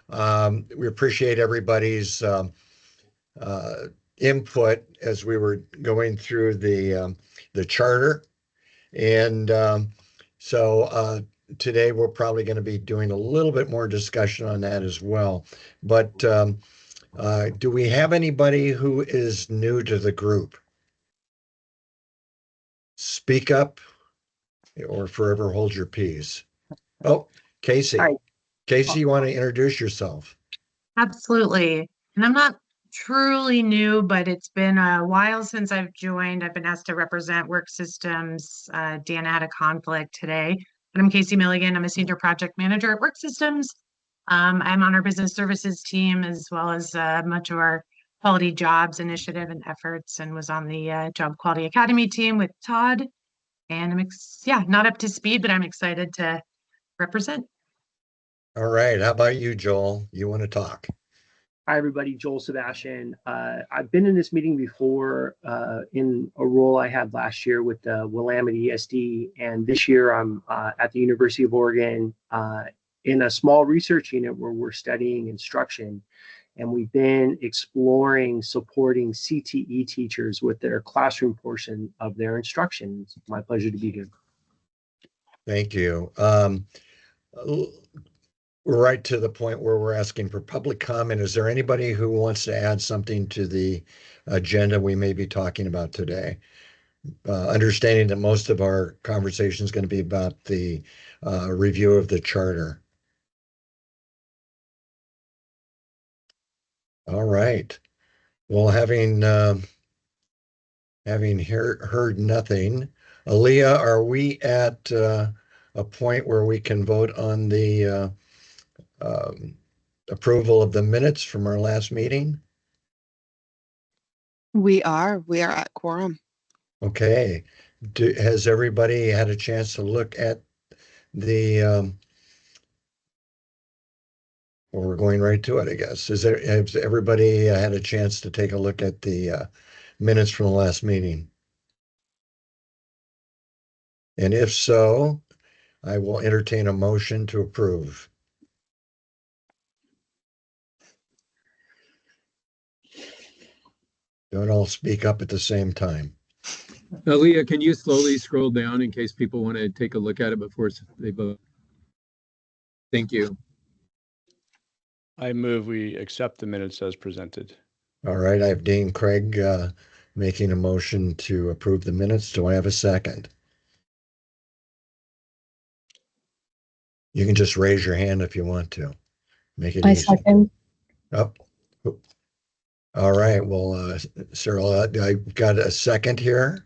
We appreciate everybody's input as we were going through the charter. And so today we're probably going to be doing a little bit more discussion on that as well. But do we have anybody who is new to the group? Speak up or forever hold your peace. Oh, Casey. Hi. Casey, you want to introduce yourself? Absolutely. And I'm not truly new, but it's been a while since I've joined. I've been asked to represent work systems. Dan had a conflict today, but I'm Casey Milligan. I'm a senior project manager at Work Systems. I'm on our business services team as well as much of our quality jobs initiative and efforts, and was on the Job Quality Academy team with Todd. And I'm not up to speed, but I'm excited to represent. All right. How about you, Joel? You want to talk? Hi, everybody. Joel Sebastian. I've been in this meeting before in a role I had last year with the Willamette ESD, and this year I'm at the University of Oregon in a small research unit where we're studying instruction, and we've been exploring supporting CTE teachers with their classroom portion of their instruction. It's my pleasure to be here. Thank you. We're right to the point where we're asking for public comment. Is there anybody who wants to add something to the agenda we may be talking about today? Understanding that most of our conversation is going to be about the review of the charter. All right. Well, having heard nothing, Aaliyah, are we at a point where we can vote on the approval of the minutes from our last meeting? We are at quorum. Okay. Has everybody had a chance to look at the, well, we're going right to it, I guess. Has everybody had a chance to take a look at the minutes from the last meeting? And if so, I will entertain a motion to approve. Don't all speak up at the same time. Aaliyah, can you slowly scroll down in case people want to take a look at it before they vote? Thank you. I move we accept the minutes as presented. All right, I have Dean Craig making a motion to approve the minutes. Do I have a second? You can just raise your hand if you want to. Make it easy. Second. Oh. All right, well, Cyril, I got a second here.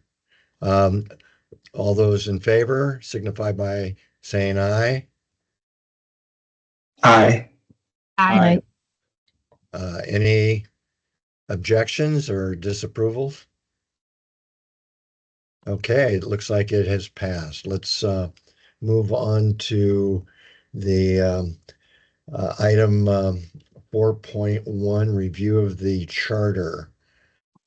All those in favor signify by saying aye. Aye. Aye. Any objections or disapprovals? Okay, it looks like it has passed. Let's move on to the item 4.1, review of the charter.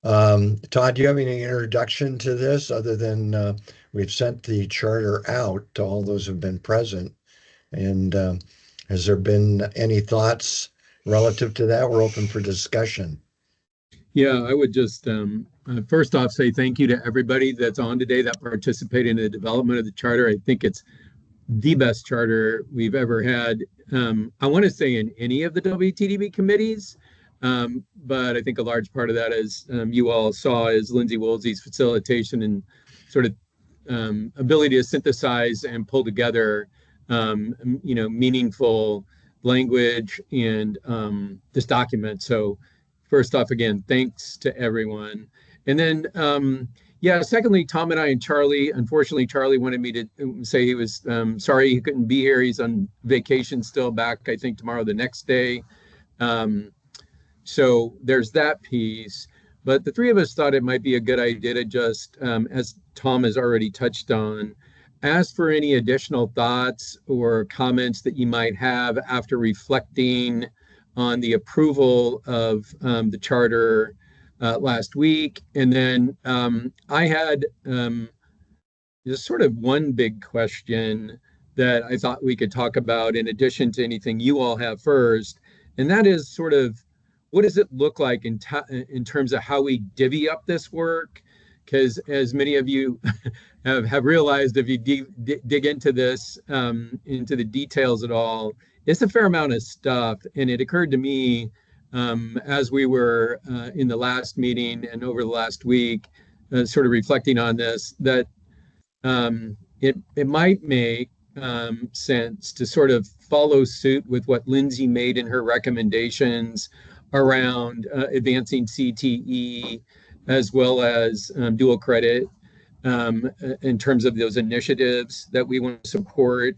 Todd, do you have any introduction to this other than we've sent the charter out to all those who've been present? And has there been any thoughts relative to that? We're open for discussion. Yeah, I would just first off say thank you to everybody that's on today that participated in the development of the charter. I think it's the best charter we've ever had. I want to say in any of the WTDB committees, but I think a large part of that, as you all saw, is Lindsay Woolsey's facilitation and sort of ability to synthesize and pull together, meaningful language and this document. So first off, again, thanks to everyone. And then, secondly, Tom and I and Charlie, unfortunately, Charlie wanted me to say he was sorry he couldn't be here. He's on vacation still, back, I think, tomorrow, the next day. So there's that piece. But the three of us thought it might be a good idea to just, as Tom has already touched on, ask for any additional thoughts or comments that you might have after reflecting on the approval of the charter last week. And then I had just sort of one big question that I thought we could talk about in addition to anything you all have first. and that is sort of what does it look like in terms of how we divvy up this work? Because as many of you have realized, if you dig into this, into the details at all, it's a fair amount of stuff. And it occurred to me as we were in the last meeting and over the last week, sort of reflecting on this, that it might make sense to sort of follow suit with what Lindsay made in her recommendations around advancing CTE as well as dual credit in terms of those initiatives that we want to support.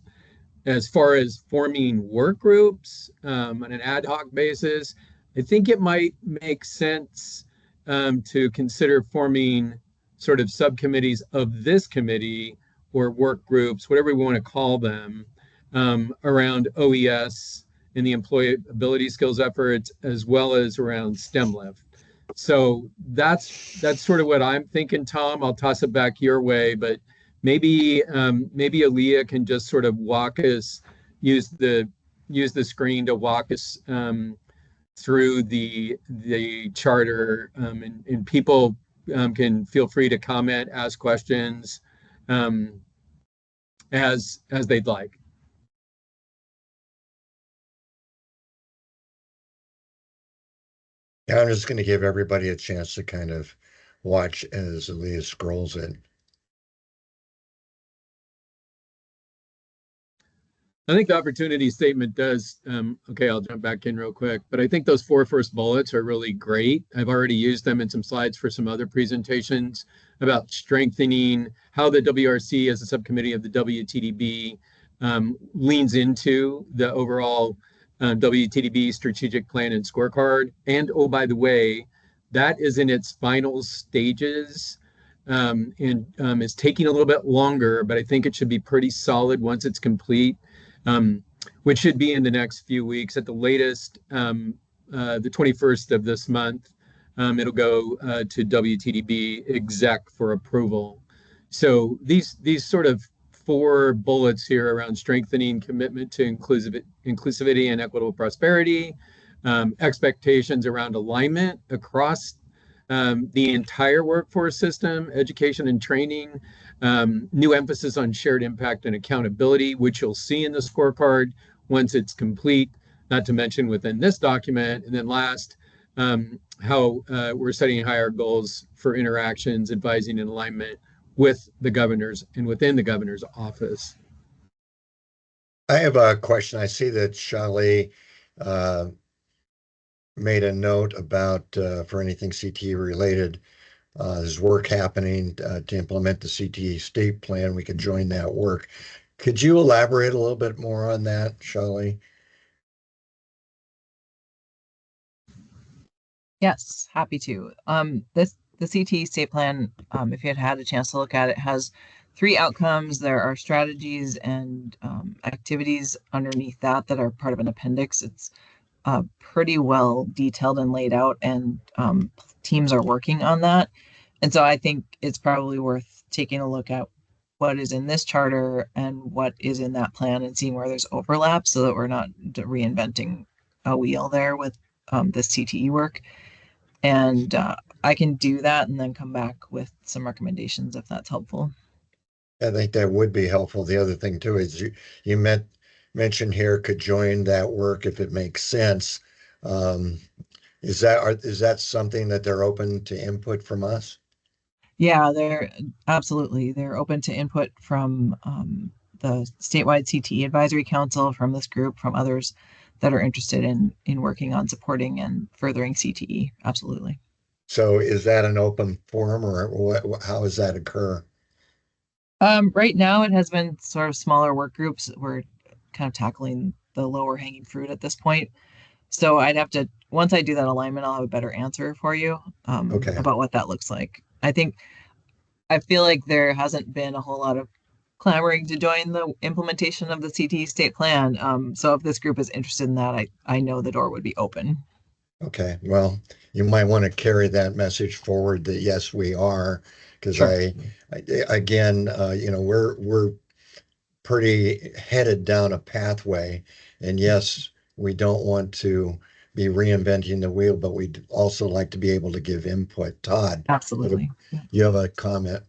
As far as forming work groups on an ad hoc basis, I think it might make sense to consider forming sort of subcommittees of this committee or work groups, whatever we want to call them, around OES and the employability skills efforts, as well as around STEM Lift. So that's sort of what I'm thinking, Tom. I'll toss it back your way, but maybe Aaliyah can just sort of walk us, use the screen to walk us through the charter, and people can feel free to comment, ask questions as they'd like. Yeah, I'm just going to give everybody a chance to kind of watch as Aaliyah scrolls in. I think the opportunity statement does, okay, I'll jump back in real quick, but I think those 4 first bullets are really great. I've already used them in some slides for some other presentations about strengthening how the WRC as a subcommittee of the WTDB leans into the overall WTDB strategic plan and scorecard. And oh, by the way, that is in its final stages and is taking a little bit longer, but I think it should be pretty solid once it's complete. Which should be in the next few weeks at the latest, the 21st of this month. It'll go to WTDB exec for approval. So these sort of 4 bullets here around strengthening commitment to inclusivity and equitable prosperity, expectations around alignment across the entire workforce system, education and training, new emphasis on shared impact and accountability, which you'll see in the scorecard once it's complete, not to mention within this document. And then last, how we're setting higher goals for interactions, advising, and alignment with the governors and within the governor's office. I have a question. I see that Shali made a note about for anything CTE related, there's work happening to implement the CTE state plan. We could join that work. Could you elaborate a little bit more on that, Shali? Yes, happy to. The CTE state plan, if you had a chance to look at it, has 3 outcomes. There are strategies and activities underneath that are part of an appendix. It's pretty well detailed and laid out, and teams are working on that. And so I think it's probably worth taking a look at what is in this charter and what is in that plan and seeing where there's overlap so that we're not reinventing a wheel there with the CTE work. And I can do that and then come back with some recommendations if that's helpful. I think that would be helpful. The other thing too is you mentioned here could join that work if it makes sense. Is that something that they're open to input from us? Yeah, they're open to input from the statewide CTE advisory council, from this group, from others that are interested in working on supporting and furthering CTE. Absolutely. So is that an open forum, or how does that occur? Right now it has been sort of smaller work groups. We're kind of tackling the lower hanging fruit at this point. So I'd have to, once I do that alignment, I'll have a better answer for you about what that looks like. I feel like there hasn't been a whole lot of clamoring to join the implementation of the CTE state plan. So if this group is interested in that, I know the door would be open. Okay, well, you might want to carry that message forward that yes, we are, because Sure. Again, we're pretty headed down a pathway, and yes, we don't want to be reinventing the wheel, but we'd also like to be able to give input. Todd, Absolutely. you have a comment?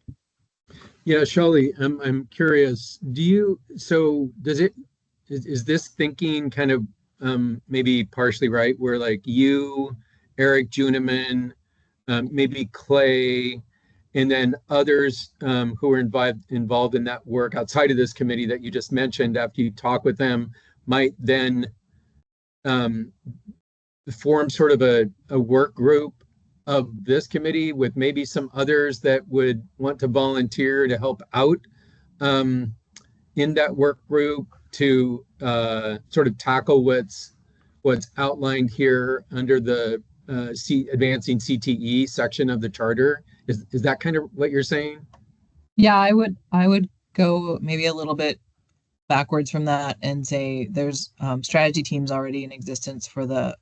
Yeah, Shelley, I'm curious. Is this thinking kind of maybe partially right, where like you, Eric Juniman, maybe Clay, and then others who are involved in that work outside of this committee that you just mentioned, after you talk with them, might then form sort of a work group of this committee with maybe some others that would want to volunteer to help out in that work group to sort of tackle what's outlined here under the advancing CTE section of the charter. Is that kind of what you're saying? Yeah, I would go maybe a little bit backwards from that and say there's strategy teams already in existence for the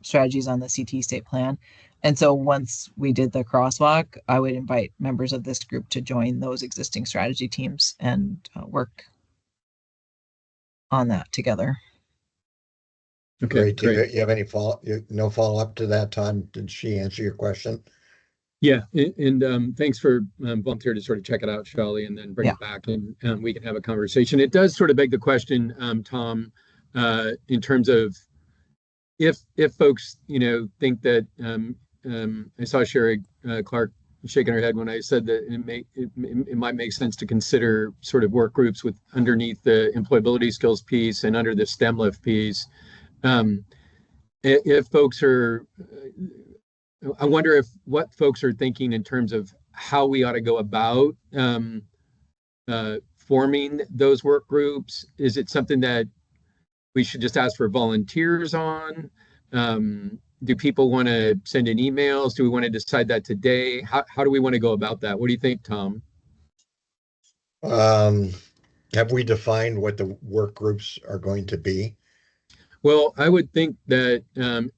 strategies on the CT state plan. And so once we did the crosswalk, I would invite members of this group to join those existing strategy teams and work on that together. Okay, Great. great. You have any no follow up to that, Todd? Did she answer your question? Yeah, and thanks for volunteering to sort of check it out, Shelley, and then bring it back and we can have a conversation. It does sort of beg the question, Tom, in terms of if folks, think that I saw Sherry Clark shaking her head when I said that it might make sense to consider sort of work groups with underneath the employability skills piece and under the STEM lift piece. If folks are I wonder what folks are thinking in terms of how we ought to go about forming those work groups. Is it something that we should just ask for volunteers on? Do people want to send in emails? Do we want to decide that today? How do we want to go about that? What do you think, Tom? Have we defined what the work groups are going to be? Well, I would think that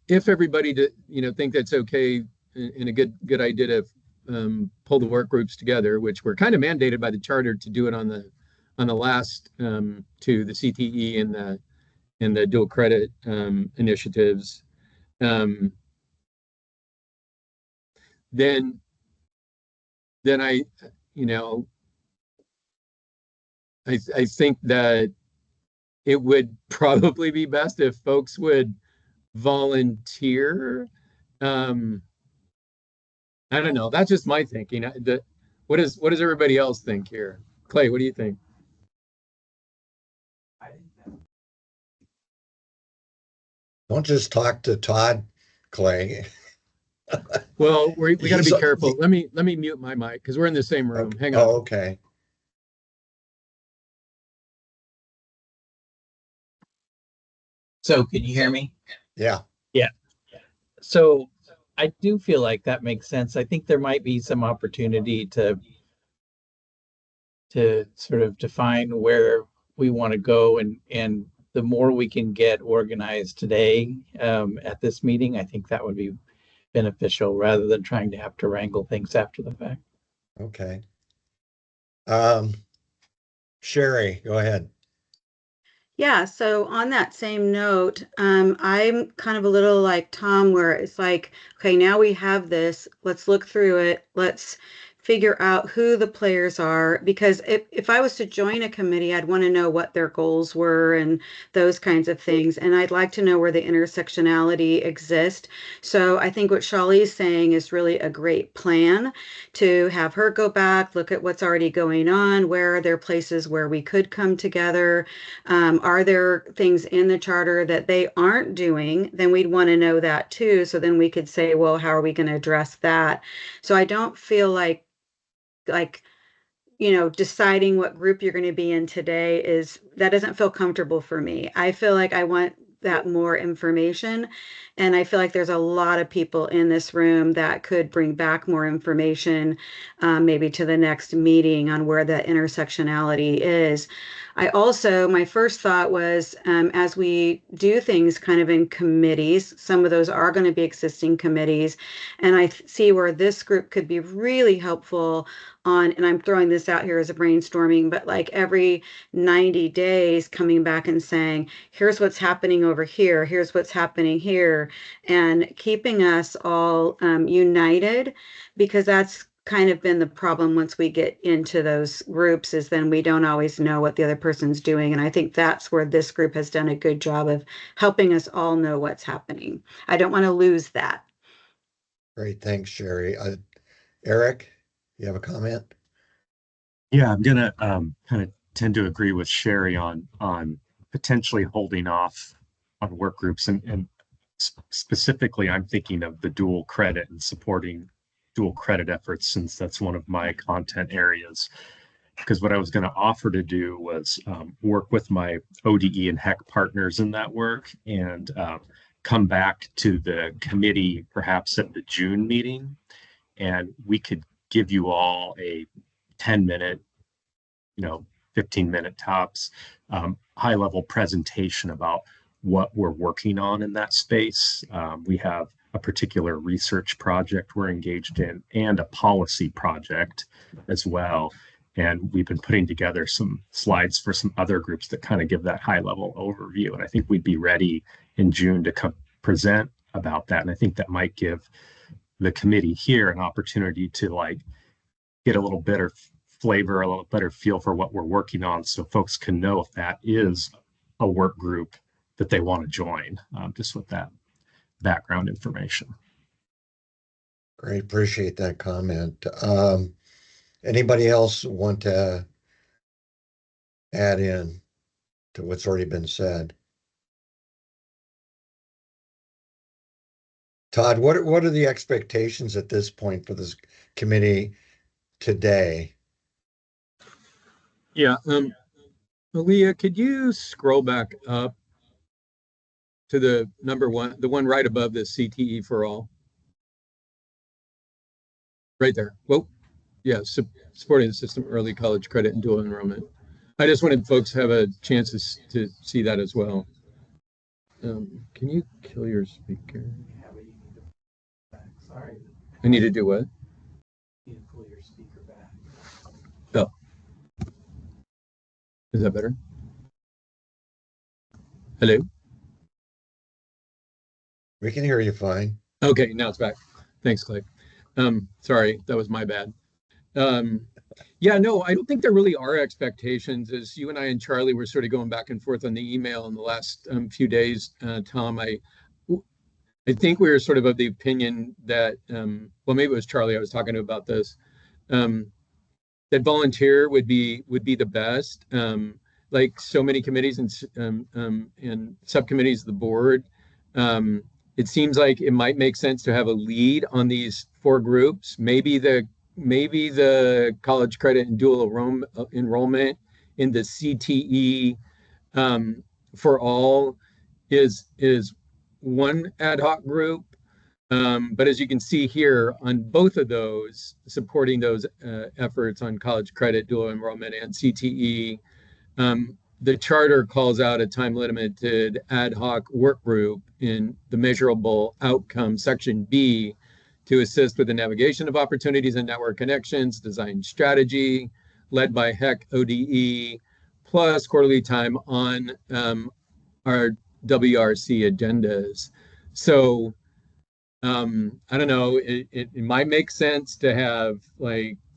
if everybody think that's okay and a good idea to pull the work groups together, which we're kind of mandated by the charter to do it on the last two, the CTE and the dual credit initiatives, then I I think that it would probably be best if folks would volunteer. I don't know. That's just my thinking. What does everybody else think here? Clay, what do you think? Don't just talk to Todd, Clay. Well, we got to be careful. Let me mute my mic because we're in the same room. Hang on. Oh, okay. So can you hear me? Yeah. Yeah. So I do feel like that makes sense. I think there might be some opportunity to sort of define where we want to go, and the more we can get organized today at this meeting, I think that would be beneficial rather than trying to have to wrangle things after the fact. Okay. Sherry, go ahead. Yeah, so on that same note, I'm kind of a little like Tom, where it's like, okay, now we have this, let's look through it, let's figure out who the players are, because if I was to join a committee, I'd want to know what their goals were and those kinds of things. And I'd like to know where the intersectionality exists. So I think what Shali is saying is really a great plan to have her go back, look at what's already going on, where are there places where we could come together, are there things in the charter that they aren't doing? Then we'd want to know that too. So then we could say, well, how are we going to address that? So I don't feel like deciding what group you're going to be in today that doesn't feel comfortable for me. I feel like I want that more information, and I feel like there's a lot of people in this room that could bring back more information, maybe to the next meeting on where the intersectionality is. My first thought was, as we do things kind of in committees, some of those are going to be existing committees, and I see where this group could be really helpful on, and I'm throwing this out here as a brainstorming, but like every 90 days coming back and saying, here's what's happening over here, here's what's happening here, and keeping us all united, because that's kind of been the problem once we get into those groups, is then we don't always know what the other person's doing. And I think that's where this group has done a good job of helping us all know what's happening. I don't want to lose that. Great, thanks, Sherry. Eric, you have a comment? Yeah, I'm gonna kind of tend to agree with Sherry on potentially holding off on work groups, and specifically, I'm thinking of the dual credit and supporting dual credit efforts, since that's one of my content areas. Because what I was going to offer to do was work with my ODE and HEC partners in that work, and come back to the committee perhaps at the June meeting, and we could give you all a 10-minute, 15-minute tops, high-level presentation about what we're working on in that space. We have a particular research project we're engaged in, and a policy project as well. And we've been putting together some slides for some other groups that kind of give that high-level overview. And I think we'd be ready in June to present about that. And I think that might give the committee here an opportunity to get a little better flavor, a little better feel for what we're working on, so folks can know if that is a work group that they want to join, just with that background information. Great, appreciate that comment. Anybody else want to add in to what's already been said? Todd, what are the expectations at this point for this committee today? Yeah, Aaliyah, could you scroll back up to the number one, the one right above the CTE for all? Right there. Whoa. Yeah, supporting the system, early college credit, and dual enrollment. I just wanted folks to have a chance to see that as well. Can you kill your speaker? Sorry. I need to do what? You need to pull your speaker back. Oh. Is that better? Hello? We can hear you fine. Okay, now it's back. Thanks, Clay. Sorry, that was my bad. Yeah, no, I don't think there really are expectations. As you and I and Charlie were sort of going back and forth on the email in the last few days, Tom, I think we were sort of the opinion that, well, maybe it was Charlie I was talking to about this, that volunteer would be the best. Like so many committees and subcommittees of the board, it seems like it might make sense to have a lead on these 4 groups. Maybe the college credit and dual enrollment in the CTE for all is one ad hoc group. But as you can see here, on both of those, supporting those efforts on college credit, dual enrollment, and CTE, the charter calls out a time-limited ad hoc work group in the measurable outcome section B to assist with the navigation of opportunities and network connections, design strategy, led by HEC ODE, plus quarterly time on our WRC agendas. So I don't know, it might make sense to have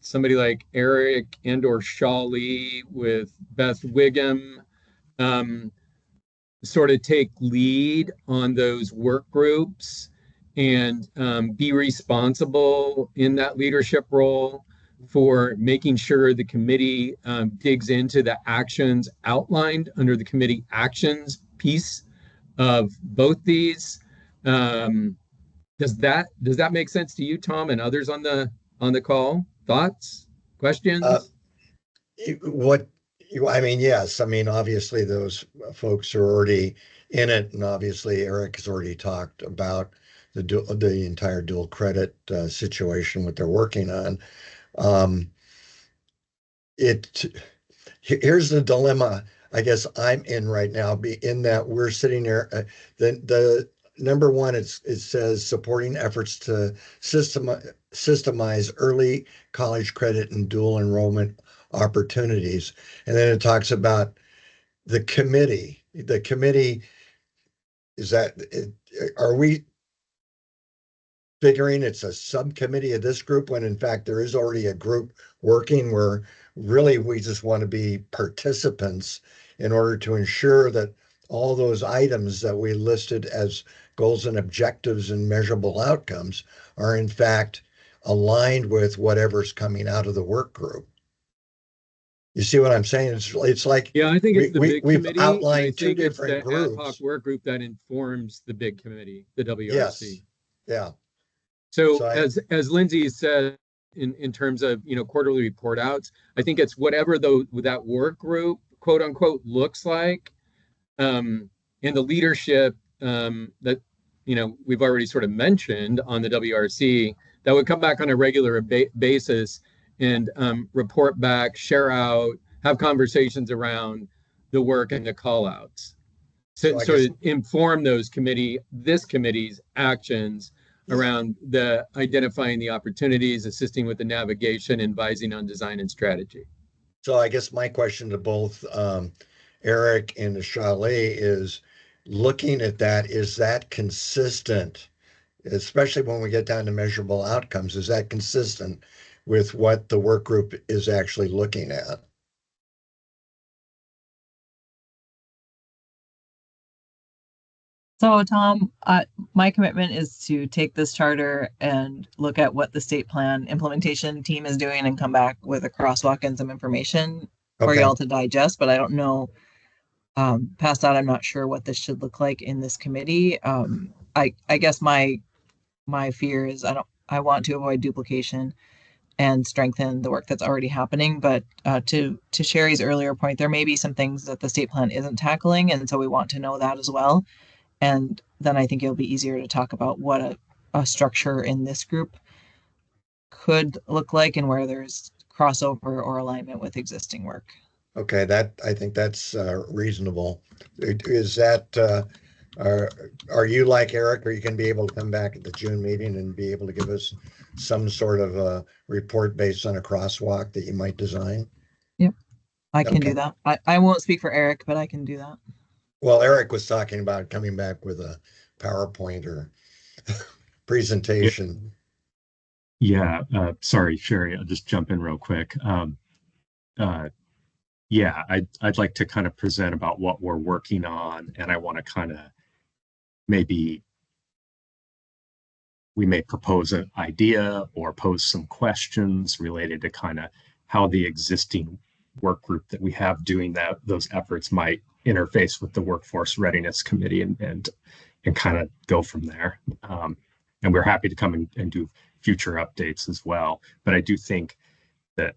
somebody like Eric and/or Shawley with Beth Wiggum sort of take lead on those work groups and be responsible in that leadership role for making sure the committee digs into the actions outlined under the committee actions piece of both these. Does that make sense to you, Tom, and others on the call? Thoughts, questions? Yes. Obviously those folks are already in it, and obviously Eric has already talked about the entire dual credit situation, what they're working on. Here's the dilemma I guess I'm in right now, in that we're sitting there, the number one, it says supporting efforts to systemize early college credit and dual enrollment opportunities. And then it talks about the committee. The committee, are we figuring it's a subcommittee of this group when in fact there is already a group working where really we just want to be participants in order to ensure that all those items that we listed as goals and objectives and measurable outcomes are in fact aligned with whatever's coming out of the work group. You see what I'm saying? It's like, Yeah, I think it's the big we've committee, and I outlined two think it's different the ad hoc groups. work group that informs the big committee, the Yes, WRC. yeah. So So as Lindsay said, in terms of, quarterly report outs, I think it's whatever that work group, quote unquote, looks like, and the leadership that we've already sort of mentioned on the WRC that would come back on a regular basis and report back, share out, have conversations around the work and the call outs. So inform this committee's actions around the identifying the opportunities, assisting with the navigation, advising on design and strategy. So I guess my question to both Eric and Shale is looking at that, is that consistent, especially when we get down to measurable outcomes, is that consistent with what the work group is actually looking at? So, Tom, my commitment is to take this charter and look at what the state plan implementation team is doing and come back with a crosswalk and some information for y'all to digest. But I don't know, past that, I'm not sure what this should look like in this committee. I guess my fear is I want to avoid duplication and strengthen the work that's already happening. But to Sherry's earlier point, there may be some things that the state plan isn't tackling, and so we want to know that as well. And then I think it'll be easier to talk about what a structure in this group could look like and where there's crossover or alignment with existing work. Okay, I think that's reasonable. Is that, are you like Eric, or you can be able to come back at the June meeting and be able to give us some sort of a report based on a crosswalk that you might design? Yep, I can do that. I won't speak for Eric, but I can do that. Well, Eric was talking about coming back with a PowerPoint or presentation. Yeah, sorry, Sherry, I'll just jump in real quick. Yeah, I'd like to kind of present about what we're working on, and I want to kind of maybe we may propose an idea or pose some questions related to kind of how the existing work group that we have doing those efforts might interface with the Workforce Readiness Committee and kind of go from there. And we're happy to come and do future updates as well. But I do think that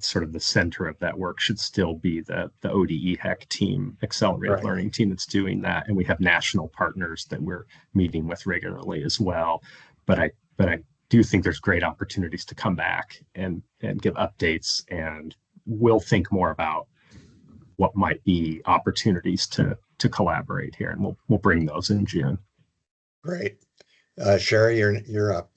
sort of the center of that work should still be the ODE HEC team, accelerated learning team that's doing that. And we have national partners that we're meeting with regularly as well. But I do think there's great opportunities to come back and give updates, and we'll think more about what might be opportunities to collaborate here, and we'll bring those in June. Great. Sherry, you're up.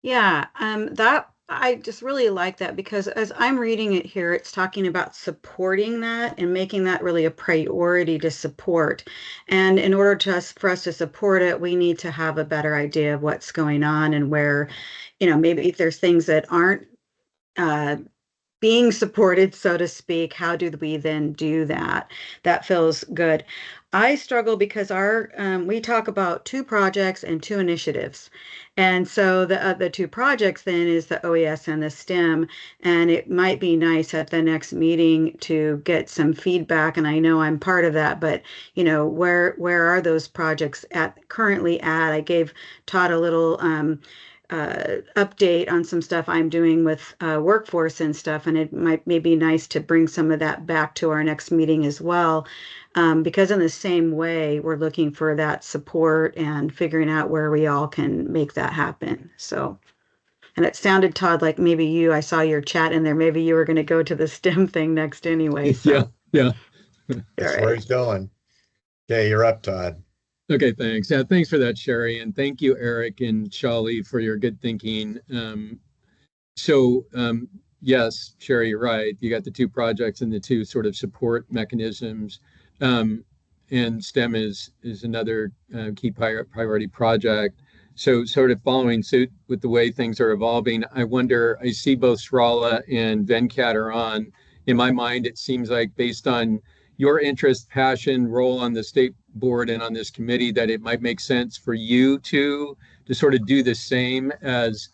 Yeah, that I just really like that, because as I'm reading it here, it's talking about supporting that and making that really a priority to support. And in order for us to support it, we need to have a better idea of what's going on and where, maybe if there's things that aren't being supported, so to speak, how do we then do that? That feels good. I struggle because we talk about 2 projects and 2 initiatives. And so the 2 projects then is the OES and the STEM. And it might be nice at the next meeting to get some feedback. And I know I'm part of that, but where are those projects currently at? I gave Todd a little update on some stuff I'm doing with workforce and stuff, and it may be nice to bring some of that back to our next meeting as well, because in the same way we're looking for that support and figuring out where we all can make that happen. So, and it sounded, Todd, like maybe I saw your chat in there, maybe you were going to go to the STEM thing next anyway. So. Yeah. That's where he's going. Okay, you're up, Todd. Okay, thanks. Yeah, thanks for that, Sherry, and thank you, Eric and Charlie, for your good thinking. So yes, Sherry, you're right. You got the two projects and the two sort of support mechanisms, um, and STEM is another key priority project. So sort of following suit with the way things are evolving, I wonder. I see both Srala and Venkat are on. In my mind, it seems like based on your interest, passion, role on the state board and on this committee, that it might make sense for you to sort of do the same as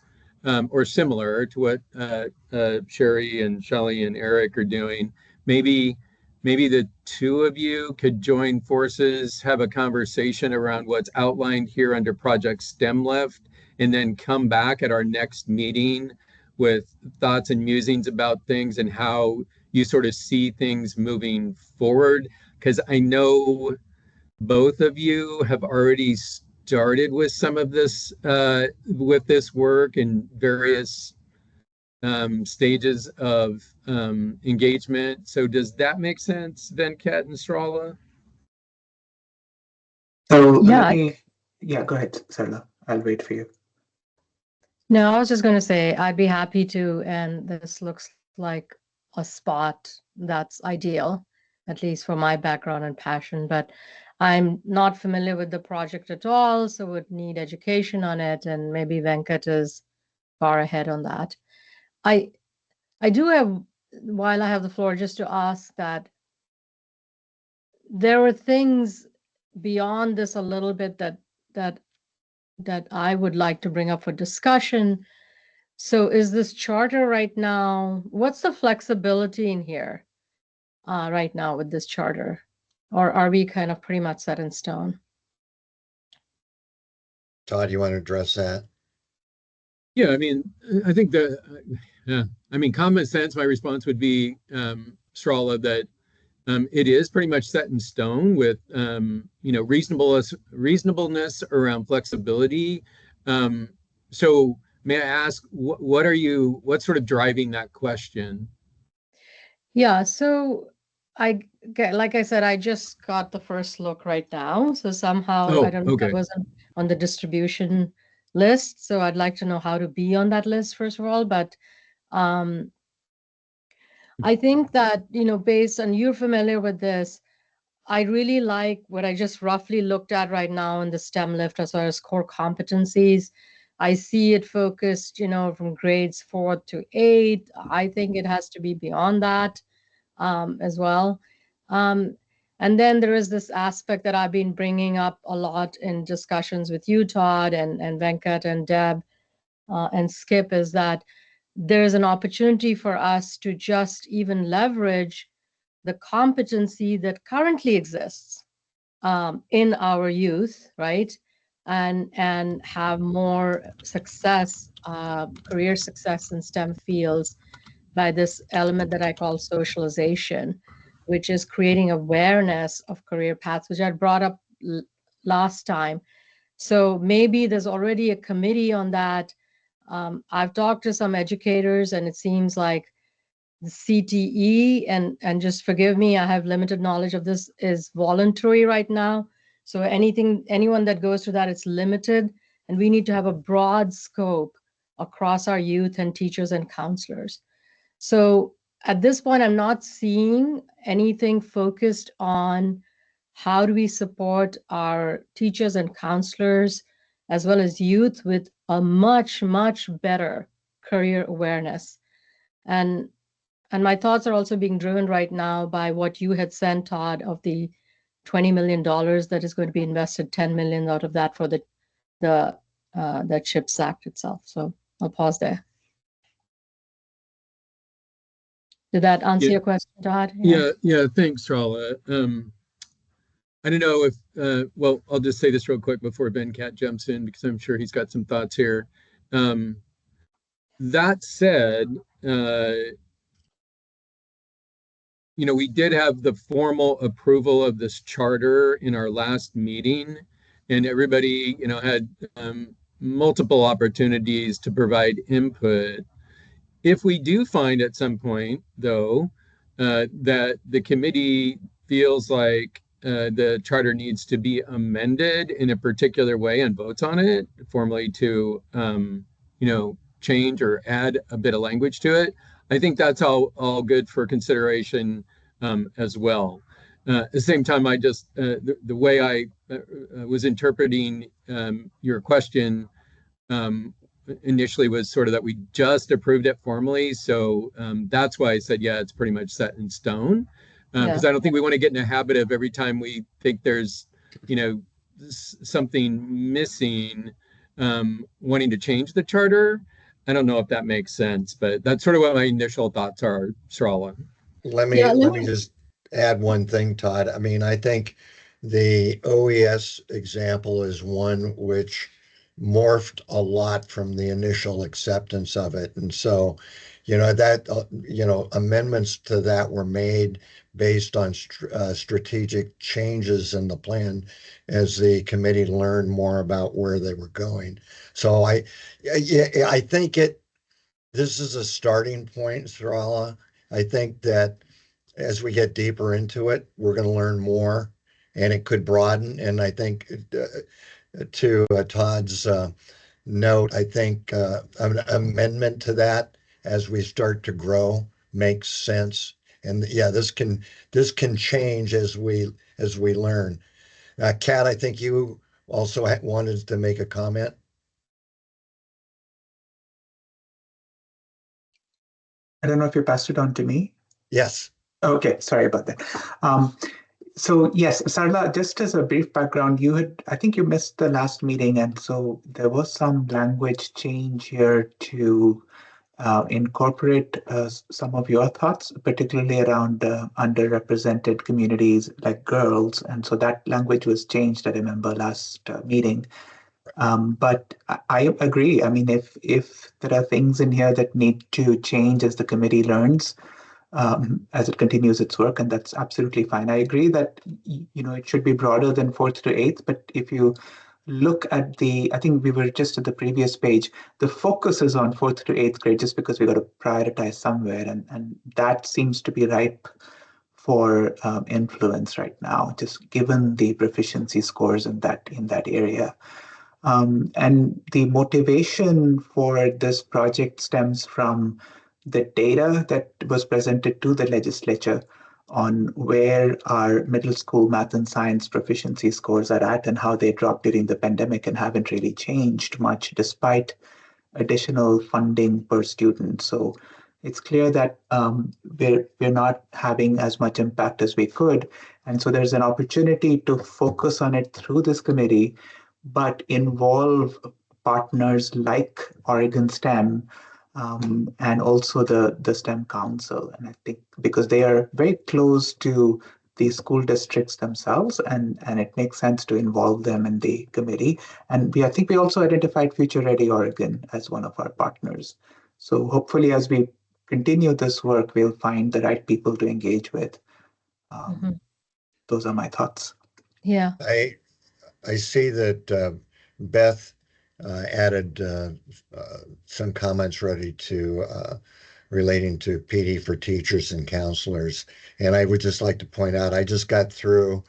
or similar to what Sherry and Shelley and Eric are doing. Maybe maybe the two of you could join forces, have a conversation around what's outlined here under Project STEM Lift, and then come back at our next meeting with thoughts and musings about things and how you sort of see things moving forward. Because I know both of you have already started with some of this with this work in various stages of engagement. So does that make sense, Venkat and Strala? So Yeah, yeah, go ahead, Sarla. I'll wait for you. no, I was just going to say I'd be happy to, and this looks like a spot that's ideal, at least for my background and passion. But I'm not familiar with the project at all, so would need education on it, and maybe Venkat is far ahead on that. I I do have, while I have the floor, just to ask that there were things beyond this a little bit that that I would like to bring up for discussion. So is this charter right now, what's the flexibility in here right now with this charter? Or are we kind of pretty much set in stone? Todd, you want to address that? Yeah, I mean, I think yeah, I mean, common sense, my response would be, Strala, that it is pretty much set in stone with, reasonableness around flexibility. So may I ask, what's sort of driving that question? Yeah, so like I said, I just got the first look right now. So somehow I Oh, don't know if I okay. wasn't on the distribution list. So I'd like to know how to be on that list, first of all. But um, I think that, based on you're familiar with this, I really like what I just roughly looked at right now in the STEM lift as far as core competencies. I see it focused, from grades 4 to 8. I think it has to be beyond that as well. Um, and then there is this aspect that I've been bringing up a lot in discussions with you, Todd, and Venkat and Deb and Skip, is that there's an opportunity for us to just even leverage the competency that currently exists in our youth, right? And have more success, career success in STEM fields by this element that I call socialization, which is creating awareness of career paths, which I brought up last time. So maybe there's already a committee on that. I've talked to some educators, and it seems like the CTE, and just forgive me, I have limited knowledge of this, is voluntary right now. So anyone that goes through that, it's limited, and we need to have a broad scope across our youth and teachers and counselors. So at this point, I'm not seeing anything focused on how do we support our teachers and counselors as well as youth with a much, much better career awareness. And my thoughts are also being driven right now by what you had sent, Todd, of the $20 million that is going to be invested, 10 million out of that for the CHIPS Act itself. So I'll pause there. Did that answer your question, Todd? Yeah. Thanks, Strala. I don't know if, well, I'll just say this real quick before Venkat jumps in, because I'm sure he's got some thoughts here. That said, we did have the formal approval of this charter in our last meeting, and everybody, had multiple opportunities to provide input. If we do find at some point, though, that the committee feels like the charter needs to be amended in a particular way and votes on it formally to, change or add a bit of language to it, I think that's all good for consideration as well. At the same time, I just, the way I was interpreting your question initially was sort of that we just approved it formally. So that's why I said, yeah, it's pretty much set in stone. Because I don't think we want to get in a habit of every time we think there's, something missing, wanting to change the charter. I don't know if that makes sense, but that's sort of what my initial thoughts are, Srala. Let me Yeah, let me just add one thing, Todd. I mean, I think the OES example is one which morphed a lot from the initial acceptance of it. And so, amendments to that were made based on strategic changes in the plan as the committee learned more about where they were going. So I think this is a starting point, Sarala. I think that as we get deeper into it, we're going to learn more and it could broaden. And I think to Todd's note, I think an amendment to that as we start to grow makes sense. And yeah, this can change as we learn. Kat, I think you also wanted to make a comment. I don't know if you passed it on to me. Yes. Okay, sorry about that. So yes, Sarla, just as a brief background, I think you missed the last meeting, and so there was some language change here to incorporate some of your thoughts, particularly around underrepresented communities like girls. And so that language was changed, I remember, last meeting. But I agree. I mean, if there are things in here that need to change as the committee learns, as it continues its work, and that's absolutely fine. I agree that it should be broader than 4th to 8th, but if you look at I think we were just at the previous page, the focus is on 4th to 8th grade just because we got to prioritize somewhere, and that seems to be ripe for influence right now, just given the proficiency scores in that area. And the motivation for this project stems from the data that was presented to the legislature on where our middle school math and science proficiency scores are at and how they dropped during the pandemic and haven't really changed much despite additional funding per student. So it's clear that we're not having as much impact as we could. And so there's an opportunity to focus on it through this committee, but involve partners like Oregon STEM and also the STEM Council. And I think because they are very close to the school districts themselves, and it makes sense to involve them in the committee. And I think we also identified Future Ready Oregon as one of our partners. So hopefully as we continue this work, we'll find the right people to engage with. Those are my thoughts. Yeah. I see that Beth added some comments ready to relating to PD for teachers and counselors. And I would just like to point out, I just got through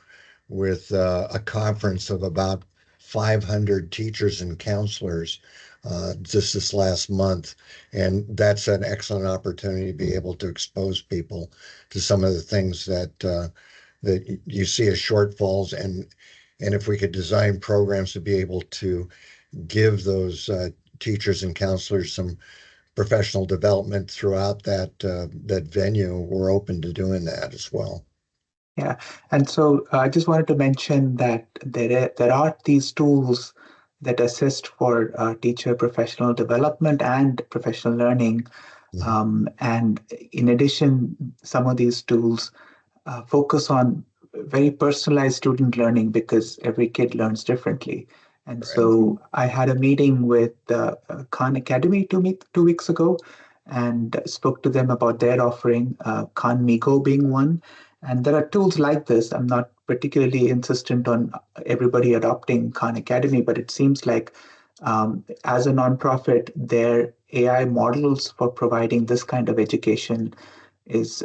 with a conference of about 500 teachers and counselors just this last month. And that's an excellent opportunity to be able to expose people to some of the things that you see as shortfalls, and if we could design programs to be able to give those teachers and counselors some professional development throughout that venue, we're open to doing that as well. Yeah, and so I just wanted to mention that there are these tools that assist for teacher professional development and professional learning. And in addition, some of these tools focus on very personalized student learning because every kid learns differently. And so I had a meeting with Khan Academy 2 weeks ago and spoke to them about their offering, Khan Migo being one. And there are tools like this. I'm not particularly insistent on everybody adopting Khan Academy, but it seems like as a nonprofit, their AI models for providing this kind of education is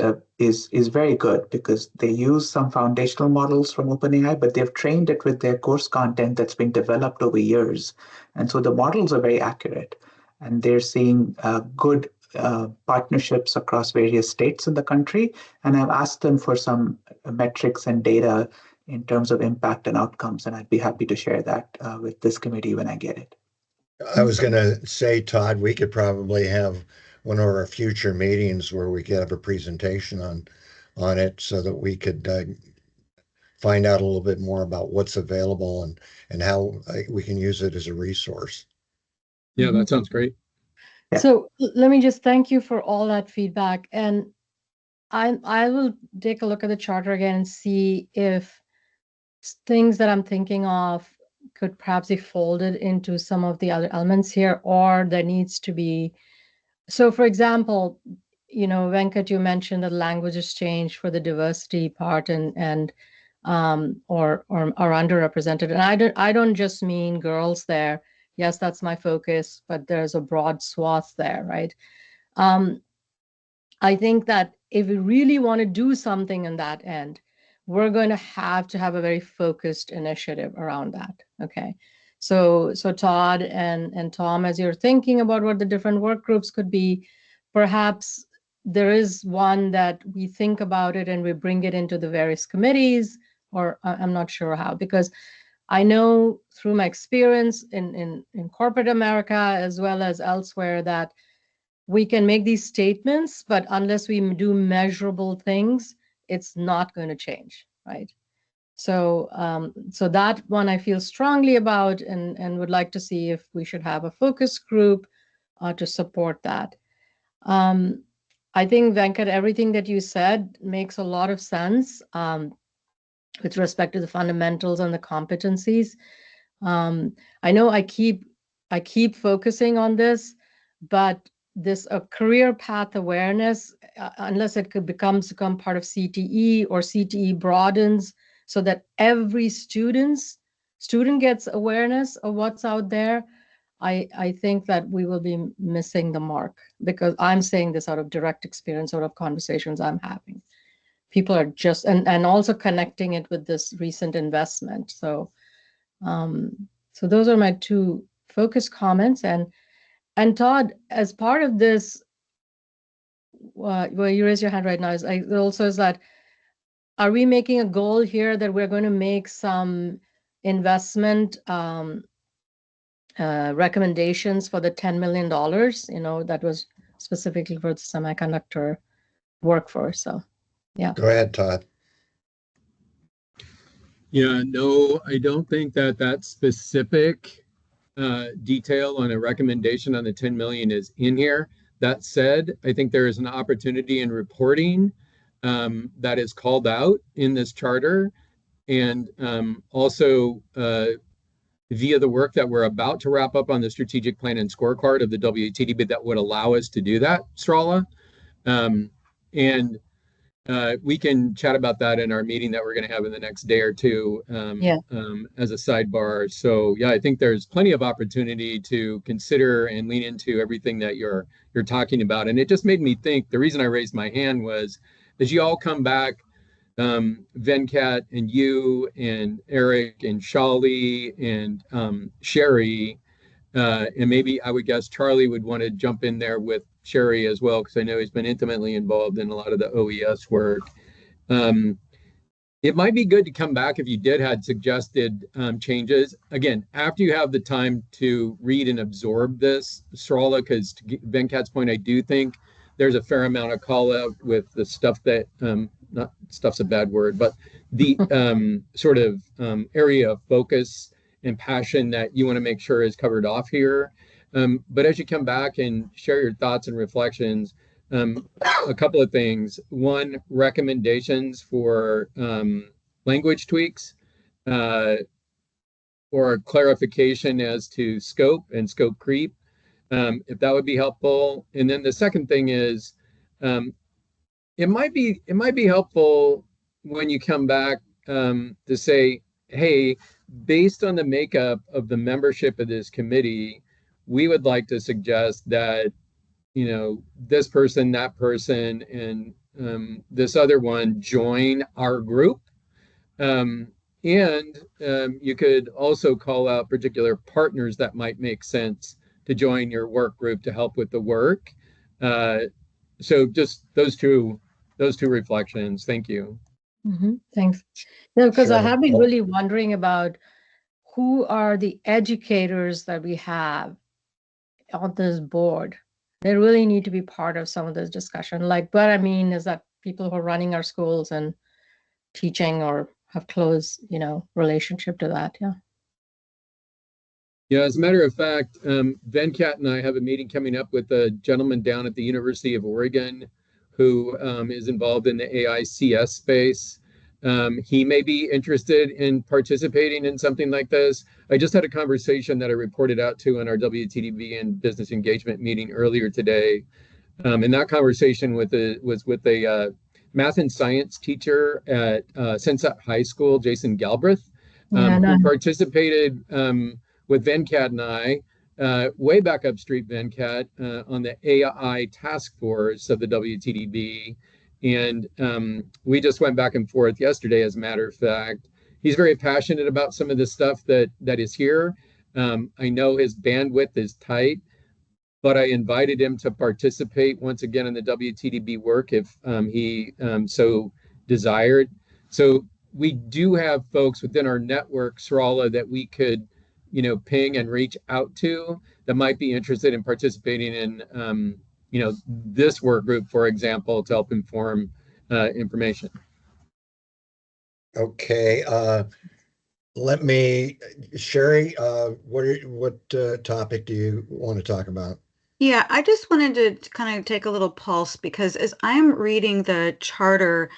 very good because they use some foundational models from OpenAI, but they've trained it with their course content that's been developed over years, and so the models are very accurate, and they're seeing good partnerships across various states in the country. And I've asked them for some metrics and data in terms of impact and outcomes, and I'd be happy to share that with this committee when I get it. I was going to say, Todd, we could probably have one of our future meetings where we could have a presentation on it so that we could find out a little bit more about what's available and how we can use it as a resource. Yeah, that sounds great. Yeah. So let me just thank you for all that feedback. And I will take a look at the charter again and see if things that I'm thinking of could perhaps be folded into some of the other elements here, or there needs to be. So for example, Venkat, you mentioned that languages change for the diversity part and or are underrepresented. And I don't just mean girls there. Yes, that's my focus, but there's a broad swath there, right? I think that if we really want to do something in that end, we're going to have a very focused initiative around that. Okay. So Todd and Tom, as you're thinking about what the different work groups could be, perhaps there is one that we think about it and we bring it into the various committees, or I'm not sure how, because I know through my experience in corporate America as well as elsewhere that we can make these statements, but unless we do measurable things, it's not going to change, right? So that one I feel strongly about and would like to see if we should have a focus group to support that. I think, Venkat, everything that you said makes a lot of sense with respect to the fundamentals and the competencies. I know I keep focusing on this, but this career path awareness, unless it become part of CTE or CTE broadens so that every student gets awareness of what's out there, I think that we will be missing the mark, because I'm saying this out of direct experience, out of conversations I'm having. People are just, and also connecting it with this recent investment. So those are my two focus comments. And Todd, as part of this, well, you raise your hand right now, is that, are we making a goal here that we're going to make some investment recommendations for the $10 million, that was specifically for the semiconductor workforce? So, yeah. Go ahead, Todd. Yeah, no, I don't think that specific detail on a recommendation on the 10 million is in here. That said, I think there is an opportunity in reporting that is called out in this charter, and also via the work that we're about to wrap up on the strategic plan and scorecard of the WTDB that would allow us to do that, Srala. And we can chat about that in our meeting that we're going to have in the next day or two as a sidebar. So yeah, I think there's plenty of opportunity to consider and lean into everything that you're talking about. And it just made me think, the reason I raised my hand was, as you all come back, Venkat and you and Eric and Shali and Sherry, and maybe I would guess Charlie would want to jump in there with Sherry as well, because I know he's been intimately involved in a lot of the OES work. It might be good to come back if you had suggested changes. Again, after you have the time to read and absorb this, Srala, because to Venkat's point, I do think there's a fair amount of call out with the stuff that, not stuff's a bad word, but the sort of area of focus and passion that you want to make sure is covered off here. But as you come back and share your thoughts and reflections, a couple of things. One, recommendations for language tweaks or clarification as to scope and scope creep, if that would be helpful. And then the second thing is, it might be helpful when you come back to say, hey, based on the makeup of the membership of this committee, we would like to suggest that, this person, that person, and this other one, join our group. And you could also call out particular partners that might make sense to join your work group to help with the work. So just those two reflections. Thank you. Thanks. No, because I Sure. have been really wondering about who are the educators that we have on this board. They really need to be part of some of this discussion. Like, what I mean is that people who are running our schools and teaching or have close, relationship to that. Yeah. Yeah, as a matter of fact, Venkat and I have a meeting coming up with a gentleman down at the University of Oregon who is involved in the AICS space. He may be interested in participating in something like this. I just had a conversation that I reported out to in our WTDB and business engagement meeting earlier today. And that conversation was with a math and science teacher at Sunset High School, Jason Galbraith, who participated with Venkat and I, way back up street, Venkat, on the AI task force of the WTDB. And we just went back and forth yesterday, as a matter of fact. He's very passionate about some of the stuff that is here. I know his bandwidth is tight, but I invited him to participate once again in the WTDB work if he so desired. So we do have folks within our network, Sarala, that we could, ping and reach out to that might be interested in participating in, this work group, for example, to help inform information. Okay. Sherry, what topic do you want to talk about? Yeah, I just wanted to kind of take a little pulse because as I'm reading the charter,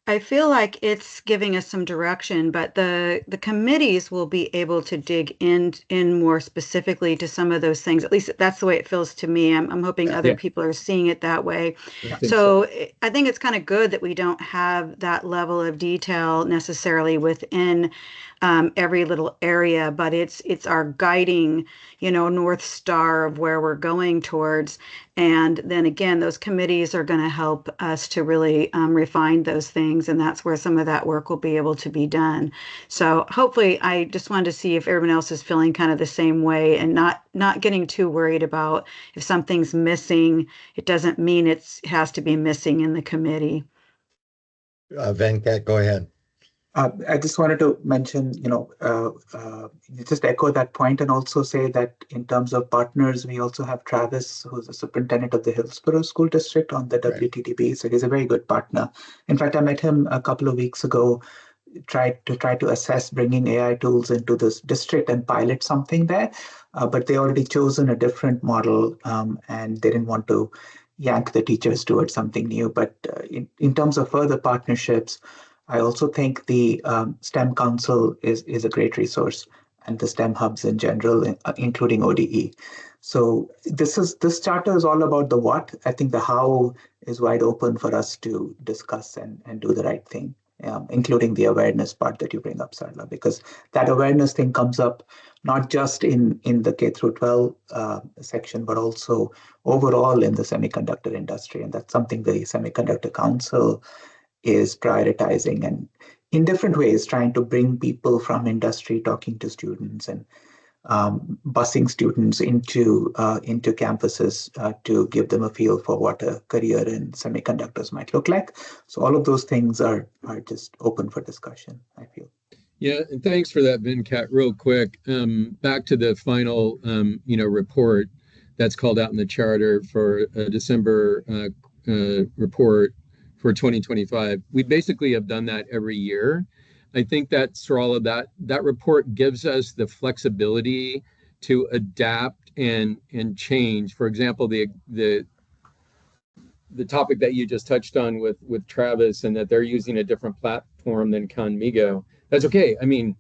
I feel like it's giving us some direction, but the committees will be able to dig in more specifically to some of those things. At least that's the way it feels to me. I'm hoping other people are seeing it that way. So I think it's kind of good that we don't have that level of detail necessarily within every little area, but it's our guiding, North Star of where we're going towards. And then again, those committees are going to help us to really refine those things. And that's where some of that work will be able to be done. So hopefully, I just wanted to see if everyone else is feeling kind of the same way and not getting too worried about if something's missing. It doesn't mean it has to be missing in the committee. Venkat, go ahead. I just wanted to mention, just echo that point and also say that in terms of partners, we also have Travis, who's the superintendent of the Hillsborough School District on the WTDB. So he's a very good partner. In fact, I met him a couple of weeks ago, try to assess bringing AI tools into this district and pilot something there. But they already chosen a different model and they didn't want to yank the teachers towards something new. But in terms of further partnerships, I also think the STEM Council is a great resource, and the STEM hubs in general, including ODE. So this charter is all about the what. I think the how is wide open for us to discuss and do the right thing, including the awareness part that you bring up, Sarla, because that awareness thing comes up not just in the K through 12 section, but also overall in the semiconductor industry. And that's something the Semiconductor Council is prioritizing and in different ways trying to bring people from industry talking to students and busing students into campuses to give them a feel for what a career in semiconductors might look like. So all of those things are just open for discussion, I feel. Yeah, and thanks for that, Venkat. Real quick, back to the final report that's called out in the charter for a December report for 2025. We basically have done that every year. I think that, Sarala, that report gives us the flexibility to adapt and change. For example, the topic that you just touched on with Travis and that they're using a different platform than Conmigo, that's okay. I mean,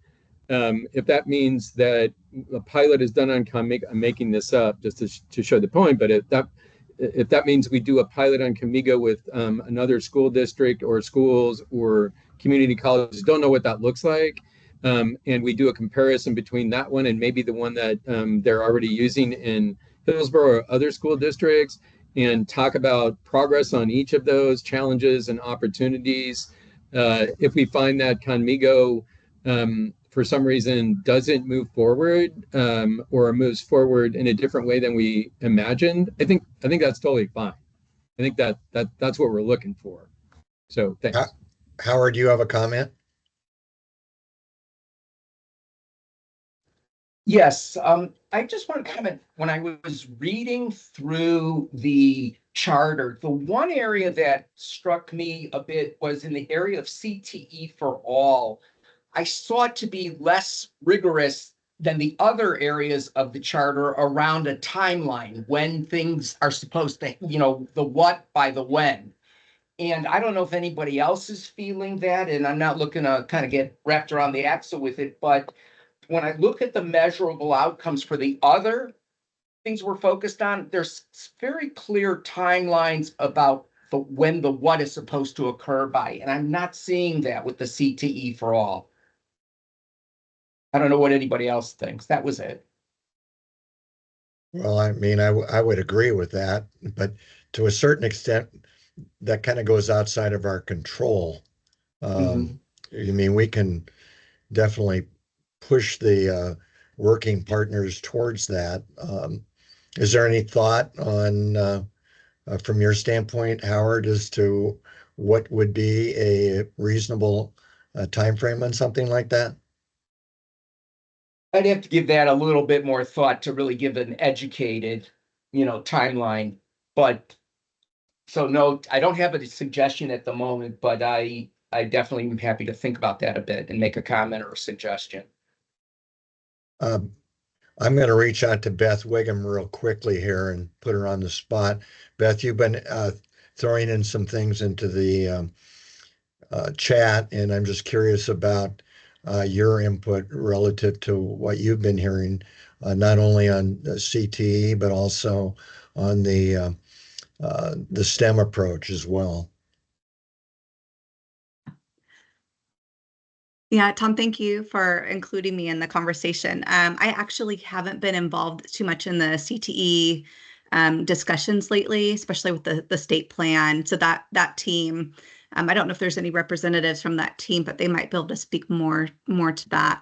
if that means that a pilot is done on Conmigo, I'm making this up just to show the point, but if that means we do a pilot on Conmigo with another school district or schools or community colleges, don't know what that looks like, and we do a comparison between that one and maybe the one that they're already using in Hillsborough or other school districts, and talk about progress on each of those challenges and opportunities. If we find that Conmigo for some reason doesn't move forward or moves forward in a different way than we imagined, I think that's totally fine. I think that's what we're looking for. So thanks. Howard, do you have a comment? Yes, I just want to comment. When I was reading through the charter, the one area that struck me a bit was in the area of CTE for all. I saw it to be less rigorous than the other areas of the charter around a timeline when things are supposed to, the what by the when. And I don't know if anybody else is feeling that, and I'm not looking to kind of get wrapped around the axle with it, but when I look at the measurable outcomes for the other things we're focused on, there's very clear timelines about when the what is supposed to occur by. And I'm not seeing that with the CTE for all. I don't know what anybody else thinks. That was it. Well, I mean, I would agree with that, but to a certain extent, that kind of goes outside of our control. I mean, we can definitely push the working partners towards that. Is there any thought on, from your standpoint, Howard, as to what would be a reasonable time frame on something like that? I'd have to give that a little bit more thought to really give an educated, timeline. But so no, I don't have a suggestion at the moment, but I definitely am happy to think about that a bit and make a comment or a suggestion. I'm going to reach out to Beth Wiggum real quickly here and put her on the spot. Beth, you've been throwing in some things into the chat, and I'm just curious about your input relative to what you've been hearing, not only on CTE, but also on the STEM approach as well. Yeah, Tom, thank you for including me in the conversation. I actually haven't been involved too much in the CTE discussions lately, especially with the state plan. So that team, I don't know if there's any representatives from that team, but they might be able to speak more to that.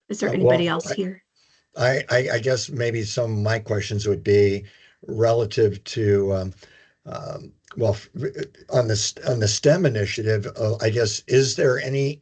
Is there anybody else here? I guess maybe some of my questions would be relative to well, on the STEM initiative, I guess, is there any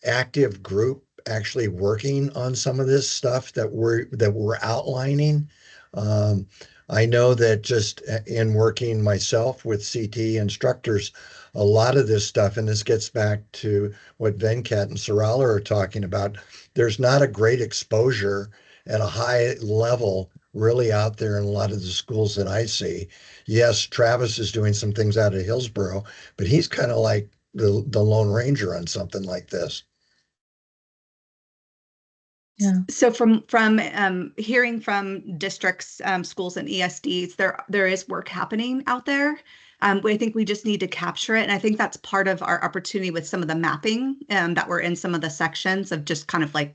active group actually working on some of this stuff that we're outlining? I know that just in working myself with CTE instructors, a lot of this stuff, and this gets back to what Venkat and Sarala are talking about, there's not a great exposure at a high level really out there in a lot of the schools that I see. Yes, Travis is doing some things out of Hillsborough, but he's kind of like the Lone Ranger on something like this. Yeah. So from hearing from districts, schools, and ESDs, there is work happening out there. I think we just need to capture it, and I think that's part of our opportunity with some of the mapping that were in some of the sections of just kind of like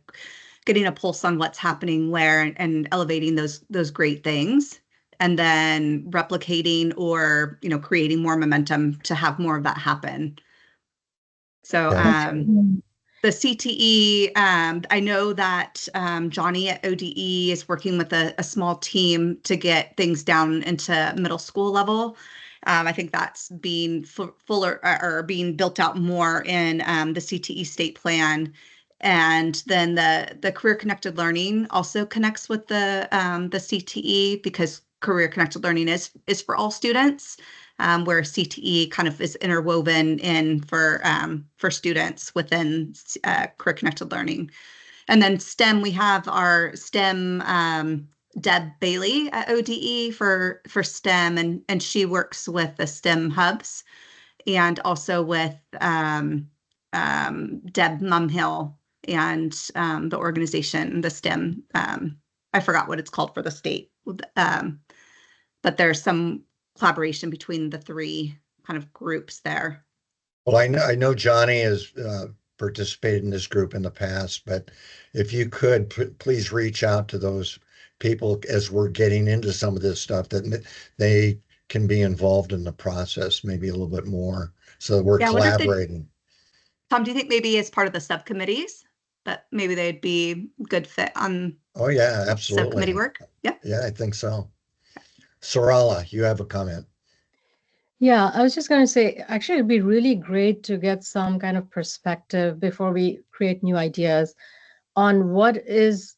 getting a pulse on what's happening where and elevating those great things, and then replicating or creating more momentum to have more of that happen. So the CTE, I know that Johnny at ODE is working with a small team to get things down into middle school level. I think that's being fuller or being built out more in the CTE state plan. And then the career connected learning also connects with the CTE, because career connected learning is for all students, where CTE kind of is interwoven in for students within career connected learning. And then STEM, we have our STEM Deb Bailey at ODE for STEM, and she works with the STEM hubs, and also with Deb Mumhill and the organization, the STEM, I forgot what it's called for the state, but there's some collaboration between the three kind of groups there. Well, I know Johnny has participated in this group in the past, but if you could please reach out to those people as we're getting into some of this stuff that they can be involved in the process maybe a little bit more. So we're Yeah, I wonder if they, collaborating. Tom, do you think maybe as part of the subcommittees that maybe they'd be good fit on Oh yeah, subcommittee absolutely. work? Yeah. Yeah, I think so. Sorala, you have a comment. Yeah, I was just going to say, actually, it'd be really great to get some kind of perspective before we create new ideas on what is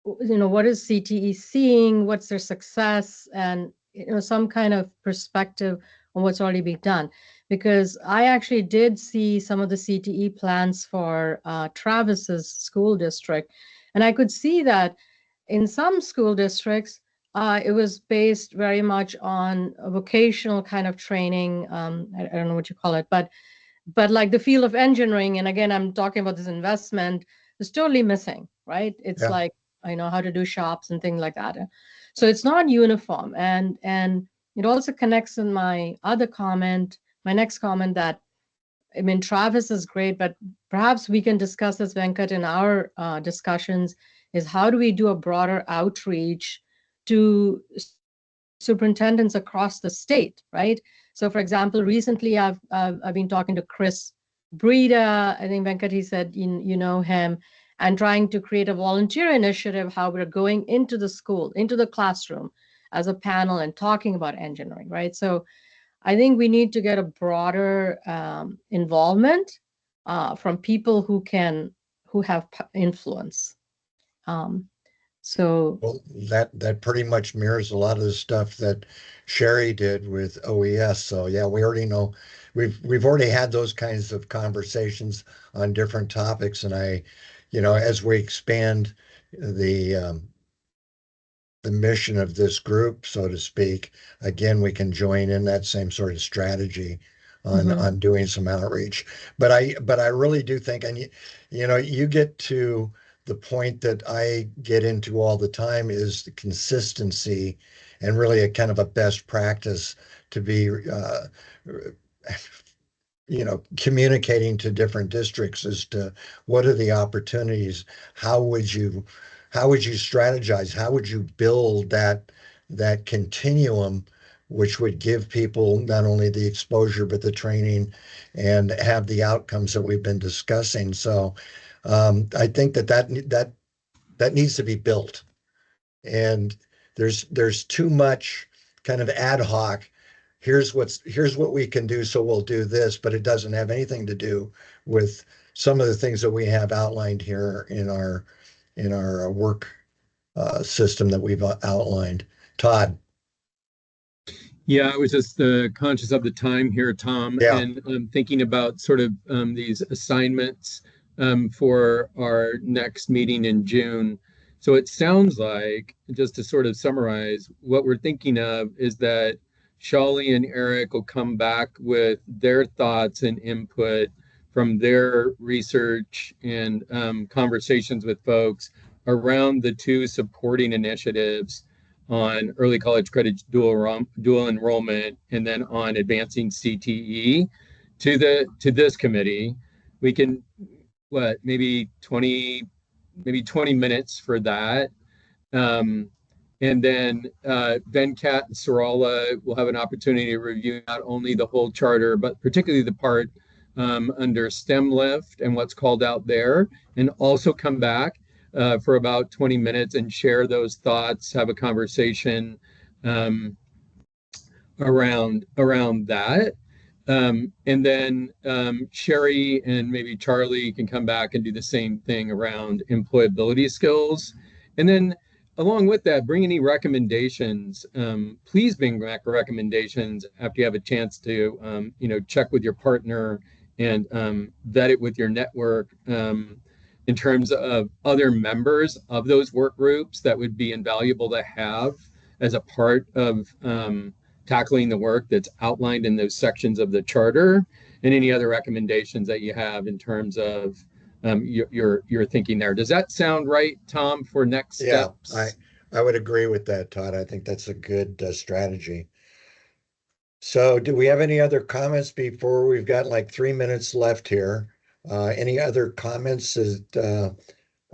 CTE seeing, what's their success, and some kind of perspective on what's already being done. Because I actually did see some of the CTE plans for Travis's school district, and I could see that in some school districts, it was based very much on a vocational kind of training. I don't know what you call it, but like the field of engineering, and again, I'm talking about this investment, is totally missing, right? It's Yeah. like I know how to do shops and things like that. So it's not uniform, and it also connects in my other comment, my next comment, that I mean, Travis is great, but perhaps we can discuss this, Venkat, in our discussions, is how do we do a broader outreach to superintendents across the state, right? So, for example, recently I've been talking to Chris Breda. I think Venkat, he said you know him, and trying to create a volunteer initiative, how we're going into the school, into the classroom as a panel and talking about engineering, right? So I think we need to get a broader involvement from people who have influence. Well, that pretty much mirrors a lot of the stuff that Sherry did with OES. So yeah, we already know we've already had those kinds of conversations on different topics, and as we expand the the mission of this group, so to speak, again, we can join in that same sort of strategy on doing some outreach. But I really do think, and you get to the point that I get into all the time is the consistency and really a kind of a best practice to be communicating to different districts as to what are the opportunities, how would you strategize, how would you build that continuum, which would give people not only the exposure but the training and have the outcomes that we've been discussing. So I think that needs to be built, and there's too much kind of ad hoc. Here's what we can do, so we'll do this, but it doesn't have anything to do with some of the things that we have outlined here in our work system that we've outlined. Todd. Yeah, I was just conscious of the time here, Tom, Yeah. and thinking about sort of these assignments for our next meeting in June. So it sounds like, just to sort of summarize, what we're thinking of is that Shawley and Eric will come back with their thoughts and input from their research and conversations with folks around the two supporting initiatives on early college credit dual enrollment, and then on advancing CTE to this committee. We can maybe 20 minutes for that. And then Venkat and Sarala will have an opportunity to review not only the whole charter, but particularly the part under STEM Lift and what's called out there, and also come back for about 20 minutes and share those thoughts, have a conversation around that. And then Sherry and maybe Charlie can come back and do the same thing around employability skills. And then along with that, bring any recommendations. Please bring back recommendations after you have a chance to, check with your partner and vet it with your network in terms of other members of those work groups that would be invaluable to have as a part of tackling the work that's outlined in those sections of the charter, and any other recommendations that you have in terms of your thinking there. Does that sound right, Tom, for next steps? Yeah, I would agree with that, Todd. I think that's a good strategy. So do we have any other comments before we've got like 3 minutes left here? Any other comments?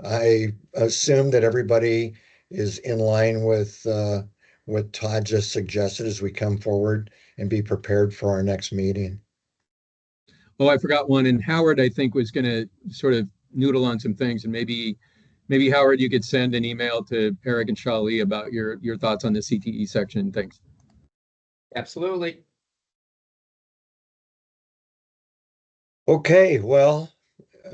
I assume that everybody is in line with what Todd just suggested as we come forward and be prepared for our next meeting. Oh, I forgot one. And Howard, I think, was going to sort of noodle on some things, and maybe Howard, you could send an email to Eric and Shali about your thoughts on the CTE section. Thanks. Absolutely. Okay, well,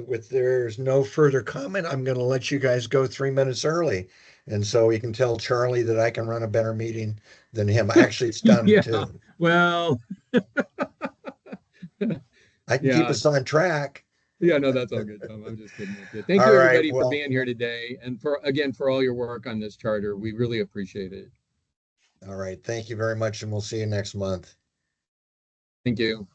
with there's no further comment, I'm going to let you guys go 3 minutes early. And so you can tell Charlie that I can run a better meeting than him. Actually, it's done Yeah. too. Well, I can keep yeah. us on track. Yeah, no, that's all good, Tom. I'm just kidding with you. Thank All you, right, everybody, for well, being here today, and for all your work on this charter. We really appreciate it. all right. Thank you very much, and we'll see you next month. Thank you.